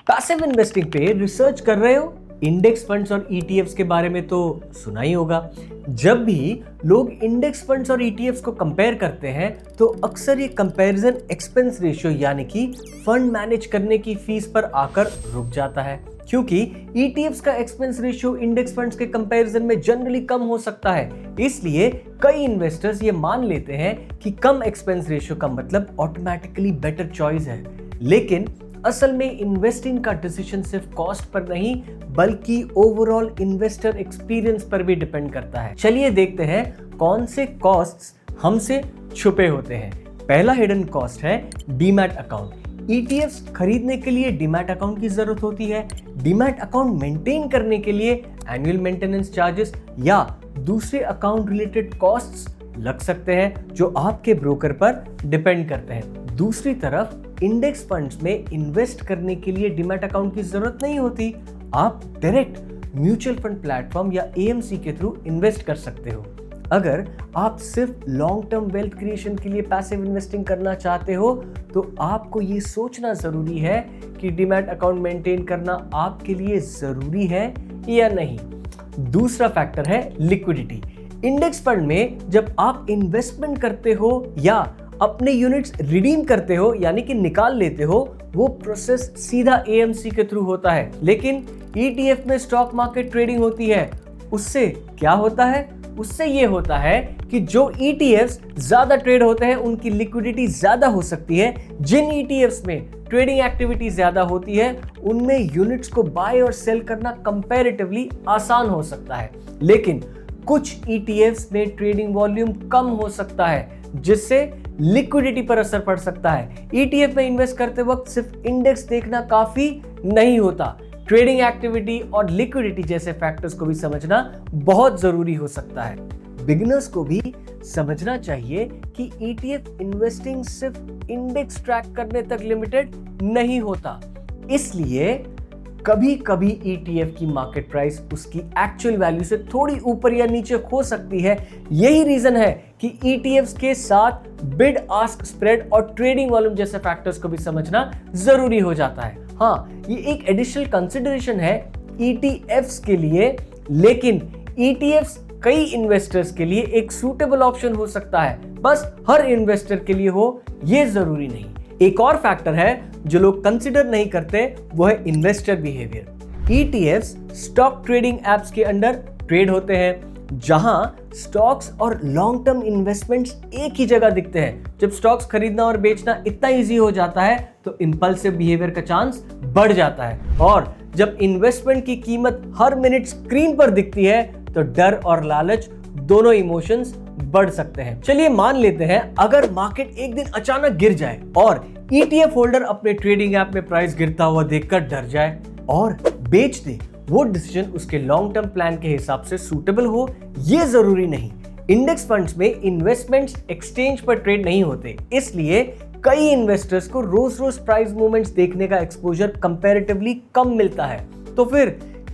Passive investing पे research कर रहे हो? इंडेक्स फंड्स और ईटीएफ्स के बारे में तो सुना ही होगा। जब भी लोग इंडेक्स फंड्स और ईटीएफ्स को कंपेयर करते हैं तो अक्सर ये कंपैरिजन एक्सपेंस रेशियो यानी कि फंड मैनेज करने की फीस पर आकर रुक जाता है, क्योंकि ईटीएफ्स का एक्सपेंस रेशियो इंडेक्स फंड्स के कंपैरिजन में जनरली कम हो सकता है। इसलिए कई इन्वेस्टर्स ये मान लेते हैं कि कम एक्सपेंस रेशियो का मतलब ऑटोमेटिकली बेटर चॉइस है। लेकिन असल में इन्वेस्टिंग का डिसीजन सिर्फ कॉस्ट पर नहीं बल्कि ओवरऑल इन्वेस्टर एक्सपीरियंस पर भी डिपेंड करता है। चलिए देखते हैं कौन से कॉस्ट्स हमसे छुपे होते हैं। पहला हिडन कॉस्ट है डीमैट अकाउंट। ईटीएफ्स खरीदने के लिए डीमैट अकाउंट की जरूरत होती है। डीमैट अकाउंट मेंटेन करने के लिए एनुअल मेंटेनेंस चार्जेस या दूसरे अकाउंट रिलेटेड कॉस्ट्स लग सकते हैं जो आपके ब्रोकर पर डिपेंड करते हैं। दूसरी तरफ इंडेक्स फंड्स में इन्वेस्ट करने के लिए डीमैट अकाउंट की जरूरत नहीं होती। आप डायरेक्ट म्यूचुअल फंड प्लेटफॉर्म या एएमसी के थ्रू इन्वेस्ट कर सकते हो। अगर आप सिर्फ लॉन्ग टर्म वेल्थ क्रिएशन के लिए पैसिव इन्वेस्टिंग करना चाहते हो तो आपको ये सोचना जरूरी है कि डीमैट अकाउंट मेंटेन करना आपके लिए जरूरी है या नहीं। दूसरा फैक्टर है लिक्विडिटी। इंडेक्स फंड में जब आप इन्वेस्टमेंट करते हो या अपने यूनिट्स रिडीम करते हो यानी कि निकाल लेते हो, वो प्रोसेस सीधा एएमसी के थ्रू होता है। लेकिन ईटीएफ में स्टॉक मार्केट ट्रेडिंग होती है। उससे क्या होता है? उससे ये होता है कि जो ईटीएफ्स ज्यादा ट्रेड होते हैं उनकी लिक्विडिटी ज्यादा हो सकती है। जिन ईटीएफ्स में ट्रेडिंग एक्टिविटी ज्यादा होती है उनमें यूनिट्स को बाय और सेल करना कंपैरेटिवली आसान हो सकता है। लेकिन कुछ ईटीएफ्स में ट्रेडिंग वॉल्यूम कम हो सकता है जिससे लिक्विडिटी पर असर पड़ सकता है। ईटीएफ में इन्वेस्ट करते वक्त सिर्फ इंडेक्स देखना काफी नहीं होता, ट्रेडिंग एक्टिविटी और लिक्विडिटी जैसे फैक्टर्स को भी समझना बहुत जरूरी हो सकता है। बिगिनर्स को भी समझना चाहिए कि ईटीएफ इन्वेस्टिंग सिर्फ इंडेक्स ट्रैक करने तक लिमिटेड नहीं होता। इसलिए कभी कभी ईटीएफ की मार्केट प्राइस उसकी एक्चुअल वैल्यू से थोड़ी ऊपर या नीचे हो सकती है। यही रीजन है कि ईटीएफ्स के साथ बिड आस्क स्प्रेड और ट्रेडिंग वॉल्यूम जैसे फैक्टर्स को भी समझना जरूरी हो जाता है। हाँ, ये एक एडिशनल कंसिडरेशन है ईटीएफ्स के लिए, लेकिन ईटीएफ्स कई इन्वेस्टर्स के लिए एक सूटेबल ऑप्शन हो सकता है। बस हर इन्वेस्टर के लिए हो ये जरूरी नहीं। एक और फैक्टर है जो लोग कंसिडर नहीं करते, वो है investor behaviour. ETFs stock trading apps के अंडर ट्रेड होते हैं जहां स्टॉक्स और लॉन्ग टर्म इन्वेस्टमेंट्स एक ही जगह दिखते हैं। जब स्टॉक्स खरीदना और बेचना इतना इजी हो जाता है तो इंपल्सिव बिहेवियर का चांस बढ़ जाता है, और जब इन्वेस्टमेंट की कीमत हर मिनट स्क्रीन पर दिखती है तो डर और लालच दोनों इमोशंस बढ़ सकते हैं। चलिए मान लेते हैं अगर मार्केट एक दिन अचानक गिर जाए और ईटीएफ होल्डर अपने ट्रेडिंग ऐप में प्राइस गिरता हुआ देखकर डर जाए और बेच दे। वो डिसीजन उसके लॉन्ग टर्म प्लान के हिसाब से सूटेबल हो ये जरूरी नहीं। इंडेक्स फंड्स में इन्वेस्टमेंट्स एक्सचेंज पर ट्रेड नहीं होते, इसलिए कई इन्वेस्टर्स को रोज रोज प्राइस मूवमेंट्स देखने का एक्सपोजर कंपैरेटिवली कम मिलता है। तो फिर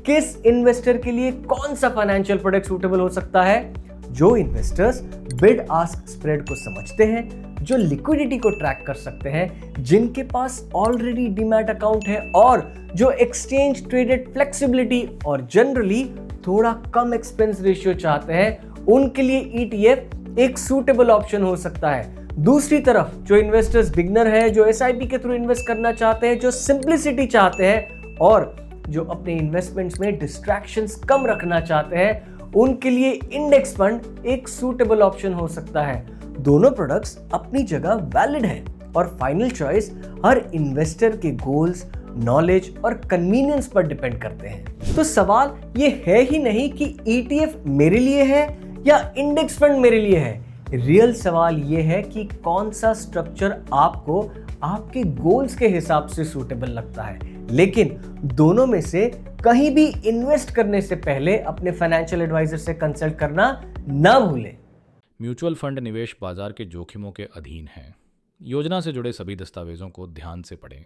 किस इन्वेस्टर के लिए कौन सा फाइनेंशियल प्रोडक्ट सूटेबल हो सकता है? जो इन्वेस्टर्स बिड आस्क स्प्रेड को समझते हैं, जो लिक्विडिटी को ट्रैक कर सकते हैं, जिनके पास ऑलरेडी डीमैट अकाउंट है और जो एक्सचेंज ट्रेडेड फ्लेक्सिबिलिटी और जनरली थोड़ा कम एक्सपेंस रेशियो चाहते हैं, उनके लिए ईटीएफ एक सूटेबल ऑप्शन हो सकता है। दूसरी तरफ जो इन्वेस्टर्स बिगनर है, जो एसआईपी के थ्रू इन्वेस्ट करना चाहते हैं, जो सिंप्लिसिटी चाहते हैं और जो अपने इन्वेस्टमेंट्स में डिस्ट्रैक्शंस कम रखना चाहते हैं, उनके लिए इंडेक्स फंड एक सूटेबल ऑप्शन हो सकता है। दोनों प्रोडक्ट्स अपनी जगह वैलिड हैं और फाइनल चॉइस हर इन्वेस्टर के गोल्स, नॉलेज और कन्वीनियंस पर डिपेंड करते हैं। तो सवाल ये है ही नहीं कि ईटीएफ मेरे लिए है या इंडेक्स फंड मेरे लिए है। रियल सवाल ये है कि कौन सा स्ट्रक्चर आपको आपके गोल्स के हिसाब से सूटेबल लगता है। लेकिन दोनों में से कहीं भी इन्वेस्ट करने से पहले अपने फाइनेंशियल एडवाइजर से कंसल्ट करना ना भूलें। म्यूचुअल फंड निवेश बाजार के जोखिमों के अधीन हैं। योजना से जुड़े सभी दस्तावेजों को ध्यान से पढ़ें।